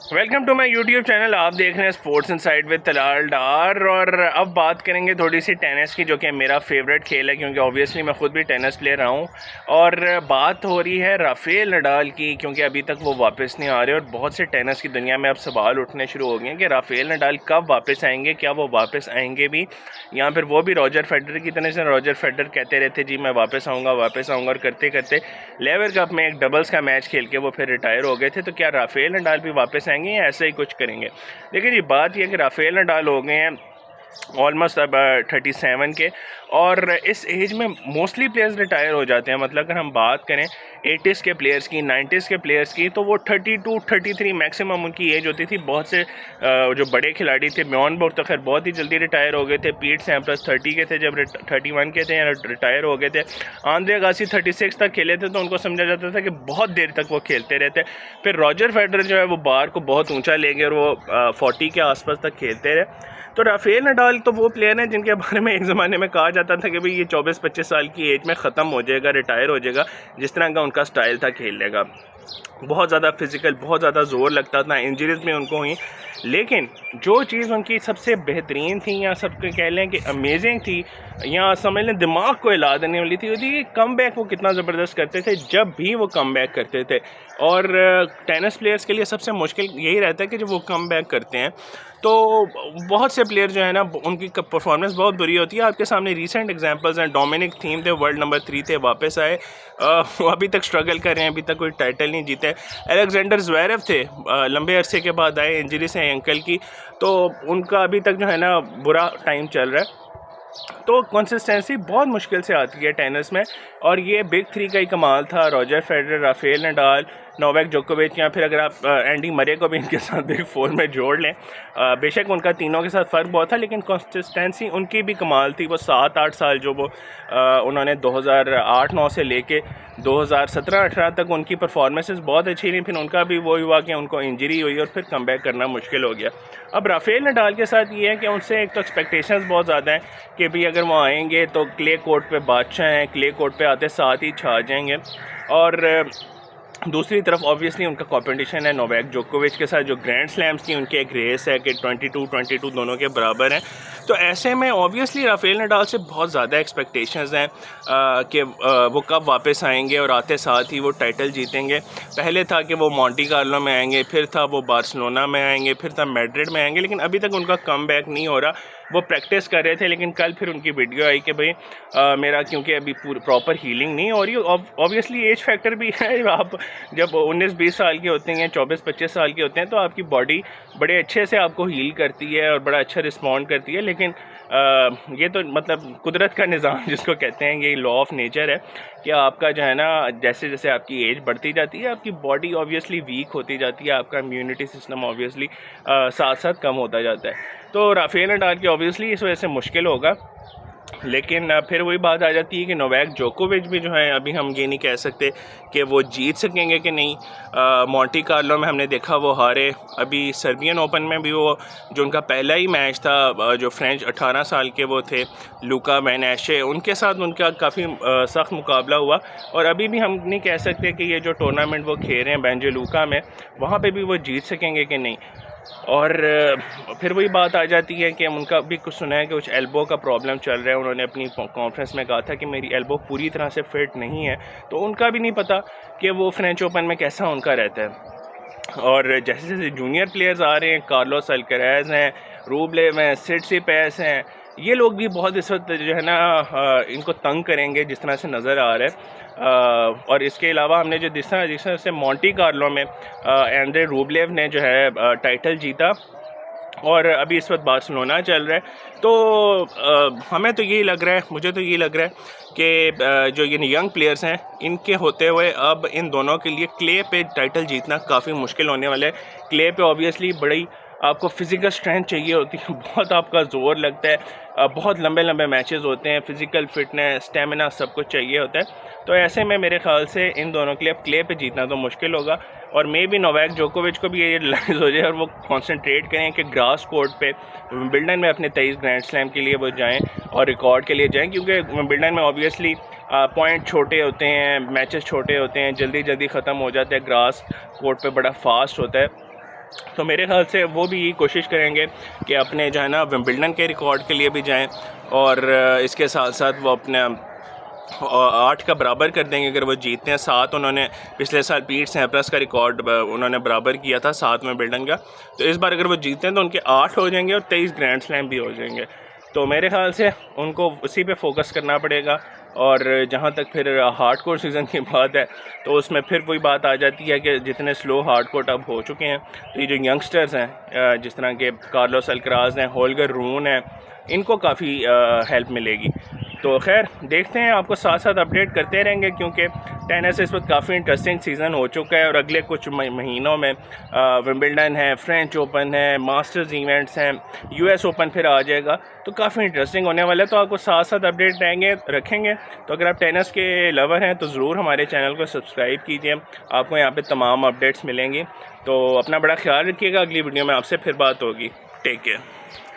Welcome to my YouTube channel. आप देख रहे हैं sports inside with Talal Dar. और अब बात करेंगे थोड़ी सी टेनिस की, जो कि मेरा फेवरेट खेल है, क्योंकि ऑब्वियसली मैं ख़ुद भी टेनिस प्लेयर रहा हूँ। और बात हो रही है राफेल नडाल की, क्योंकि अभी तक वो वापस नहीं आ रहे। और बहुत से टेनिस की दुनिया में अब सवाल उठने शुरू हो गए हैं कि राफेल नडाल कब वापस आएंगे, क्या वो वापस आएंगे भी, या फिर वो भी रॉजर फेडरर की तरह से रॉजर फेडरर कहते रहते जी मैं वापस आऊँगा। और करते करते लेवर कप में एक डबल्स का मैच खेल के वो फिर रिटायर हो गए थे। तो क्या राफेल नडाल भी वापस आएंगे या ऐसे ही कुछ करेंगे? देखिए जी, बात यह कि राफेल नडाल हो गए हैं ऑलमोस्ट अब 37 के, और इस एज में मोस्टली प्लेयर्स रिटायर हो जाते हैं। मतलब अगर हम बात करें 80s के प्लेयर्स की, 90s के प्लेयर्स की, तो वो 32 33 मैक्सिमम उनकी एज होती थी। बहुत से जो बड़े खिलाड़ी थे, ब्यॉन बोर्ड तो खैर बहुत ही जल्दी रिटायर हो गए थे। पीट सैम्प्रस 30 के थे जब 31 के थे, रिटायर हो गए थे। आंद्रे अगासी 36 तक खेले थे, तो उनको समझा जाता था कि बहुत देर तक वो खेलते रहते। फिर रॉजर फेडरर जो है वो बार को बहुत ऊंचा ले गए और वो 40 के आसपास तक खेलते रहे। तो राफेल नडाल तो वो प्लेयर हैं जिनके बारे में एक ज़माने में कहा जाता था कि भाई ये 24-25 साल की एज में ख़त्म हो जाएगा, रिटायर हो जाएगा। जिस तरह का उनका स्टाइल था खेलने का, बहुत ज़्यादा फिज़िकल, बहुत ज़्यादा ज़ोर लगता था, इंजरीज में उनको हुई। लेकिन जो चीज़ उनकी सबसे बेहतरीन थी, या सबके कह लें कि अमेजिंग थी, या समझ लें दिमाग को हिला देने वाली थी, वो थी कि कम बैक वो कितना ज़बरदस्त करते थे जब भी वो कम बैक करते थे। और टेनिस प्लेयर्स के लिए सबसे मुश्किल यही रहता है कि जब वो कम बैक करते हैं तो बहुत से प्लेयर जो है ना, उनकी परफॉर्मेंस बहुत बुरी होती है। आपके सामने रीसेंट एग्जांपल्स हैं। डोमिनिक थीम थे, वर्ल्ड नंबर 3 थे, वापस आए, वो अभी तक स्ट्रगल कर रहे हैं, अभी तक कोई टाइटल नहीं जीते। अलेक्जेंडर ज़्वेरेव थे, लंबे अरसे के बाद आए, इंजरी से एंकल की, तो उनका अभी तक जो है ना बुरा टाइम चल रहा है। तो कंसिस्टेंसी बहुत मुश्किल से आती है टेनिस में, और ये बिग 3 का ही कमाल था। Roger Federer, Rafael Nadal, Novak जोकोविच, या फिर अगर आप एंडी मरे को भी इनके साथ बिग 4 में जोड़ लें। बेशक उनका तीनों के साथ फ़र्क बहुत था, लेकिन कंसिस्टेंसी उनकी भी कमाल थी। वो 7-8 साल जो वो उन्होंने 2008-9 से लेके 2017-18 तक उनकी परफॉर्मेंसेस बहुत अच्छी रही। फिर उनका भी वही हुआ कि उनको इंजरी हुई और फिर कम बैक करना मुश्किल हो गया। अब राफेल नडाल के साथ ये है कि उनसे एक तो एक्सपेक्टेशंस बहुत ज़्यादा हैं कि भाई अगर वो आएंगे तो क्ले कोर्ट पे बादशाह हैं, क्ले कोर्ट पे आते साथ ही छा जाएंगे। और दूसरी तरफ ऑब्वियसली उनका कंपटीशन है नोवाक जोकोविच के साथ, जो ग्रैंड स्लैम्स की उनकी एक रेस है कि 22-22 दोनों के बराबर हैं। तो ऐसे में ऑब्वियसली राफेल नडाल से बहुत ज़्यादा एक्सपेक्टेशंस हैं कि वो कब वापस आएंगे और आते साथ ही वो टाइटल जीतेंगे। पहले था कि वो मोंटी कार्लो में आएंगे, फिर था वो बार्सिलोना में आएंगे, फिर था मैड्रिड में आएंगे, लेकिन अभी तक उनका कम बैक नहीं हो रहा। वो प्रैक्टिस कर रहे थे, लेकिन कल फिर उनकी वीडियो आई कि भाई मेरा क्योंकि अभी प्रॉपर हीलिंग नहीं हो रही। ऑब्वियसली एज फैक्टर भी है। आप जब 19-20 साल के होते हैं, 24-25 साल के होते हैं, तो आपकी बॉडी बड़े अच्छे से आपको हील करती है और बड़ा अच्छा रिस्पॉन्ड करती है। लेकिन ये तो मतलब कुदरत का निज़ाम जिसको कहते हैं, ये लॉ ऑफ नेचर है कि आपका जो है ना, जैसे जैसे आपकी एज बढ़ती जाती है, आपकी बॉडी ऑब्वियसली वीक होती जाती है, आपका इम्यूनिटी सिस्टम ऑब्वियसली साथ साथ कम होता जाता है। तो राफेल नडाल की ऑब्वियसली इस वजह से मुश्किल होगा। लेकिन फिर वही बात आ जाती है कि नोवाक जोकोविच भी जो है, अभी हम ये नहीं कह सकते कि वो जीत सकेंगे कि नहीं। मोंटी कार्लो में हमने देखा वो हारे। अभी सर्बियन ओपन में भी वो जो उनका पहला ही मैच था, जो फ्रेंच 18 साल के वो थे लूका वैन एशे, उनके साथ उनका काफ़ी सख्त मुकाबला हुआ। और अभी भी हम नहीं कह सकते कि ये जो टूर्नामेंट वो खेल रहे हैं बेंजे लूका में, वहाँ पे भी वो जीत सकेंगे कि नहीं। और फिर वही बात आ जाती है कि उनका भी कुछ सुना है कि कुछ एल्बो का प्रॉब्लम चल रहा है। उन्होंने अपनी कॉन्फ्रेंस में कहा था कि मेरी एल्बो पूरी तरह से फिट नहीं है, तो उनका भी नहीं पता कि वो फ्रेंच ओपन में कैसा उनका रहता है। और जैसे जैसे जूनियर प्लेयर्स आ रहे हैं, कार्लोस अल्कराज हैं, रूबलेव हैं, सिट्सिपास हैं, ये लोग भी बहुत इस वक्त जो है ना इनको तंग करेंगे जिस तरह से नज़र आ रहा है। और इसके अलावा हमने जो जिस तरह से मोंटी कार्लो में एंड्रे रूबलेव ने जो है टाइटल जीता, और अभी इस वक्त बार्सिलोना चल रहा है। तो हमें तो यही लग रहा है, मुझे तो यही लग रहा है कि जो ये यंग प्लेयर्स हैं, इनके होते हुए अब इन दोनों के लिए क्ले पे टाइटल जीतना काफ़ी मुश्किल होने वाला है। क्ले पे ऑब्वियसली बड़ी आपको फिज़िकल स्ट्रेंथ चाहिए होती है, बहुत आपका ज़ोर लगता है, बहुत लंबे लंबे मैचेस होते हैं, फ़िज़िकल फिटनेस, स्टेमिना सब कुछ चाहिए होता है। तो ऐसे में मेरे ख़्याल से इन दोनों के लिए अब क्ले पे जीतना तो मुश्किल होगा। और मे भी नोवाक जोकोविच को भी ये रियलाइज़ हो जाए और वो कॉन्सेंट्रेट करें कि ग्रास कोर्ट पे विंबलडन में अपने 23 ग्रैंड स्लैम के लिए वो जाएँ और रिकॉर्ड के लिए जाएँ, क्योंकि विंबलडन में ऑब्वियसली पॉइंट छोटे होते हैं, मैचेस छोटे होते हैं, जल्दी जल्दी ख़त्म हो जाते हैं, ग्रास कोर्ट पे बड़ा फास्ट होता है। तो मेरे ख़्याल से वो भी यही कोशिश करेंगे कि अपने जो है ना विंबलडन के रिकॉर्ड के लिए भी जाएं, और इसके साथ साथ वो अपने 8 का बराबर कर देंगे अगर वो जीतते हैं। 7 उन्होंने पिछले साल पीट सैम्प्रस का रिकॉर्ड उन्होंने बराबर किया था 7 में विंबलडन का। तो इस बार अगर वो जीतते हैं तो उनके 8 हो जाएंगे और 23 ग्रैंड स्लैम भी हो जाएंगे। तो मेरे ख़्याल से उनको उसी पे फोकस करना पड़ेगा। और जहाँ तक फिर हार्डकोर सीज़न की बात है तो उसमें फिर वही बात आ जाती है कि जितने स्लो हार्डकोर अब हो चुके हैं, तो ये जो यंगस्टर्स हैं जिस तरह के कार्लोस अल्कराज हैं, होल्गर रून हैं, इनको काफ़ी हेल्प मिलेगी। तो खैर देखते हैं, आपको साथ साथ अपडेट करते रहेंगे क्योंकि टेनिस इस वक्त काफ़ी इंटरेस्टिंग सीज़न हो चुका है और अगले कुछ महीनों में विंबलडन है, फ्रेंच ओपन है, मास्टर्स इवेंट्स हैं, यूएस ओपन फिर आ जाएगा, तो काफ़ी इंटरेस्टिंग होने वाला है। तो आपको साथ साथ अपडेट रखेंगे। तो अगर आप टेनिस के लवर हैं तो ज़रूर हमारे चैनल को सब्सक्राइब कीजिए, आपको यहाँ पे तमाम अपडेट्स मिलेंगी। तो अपना बड़ा ख्याल रखिएगा, अगली वीडियो में आपसे फिर बात होगी। Take care.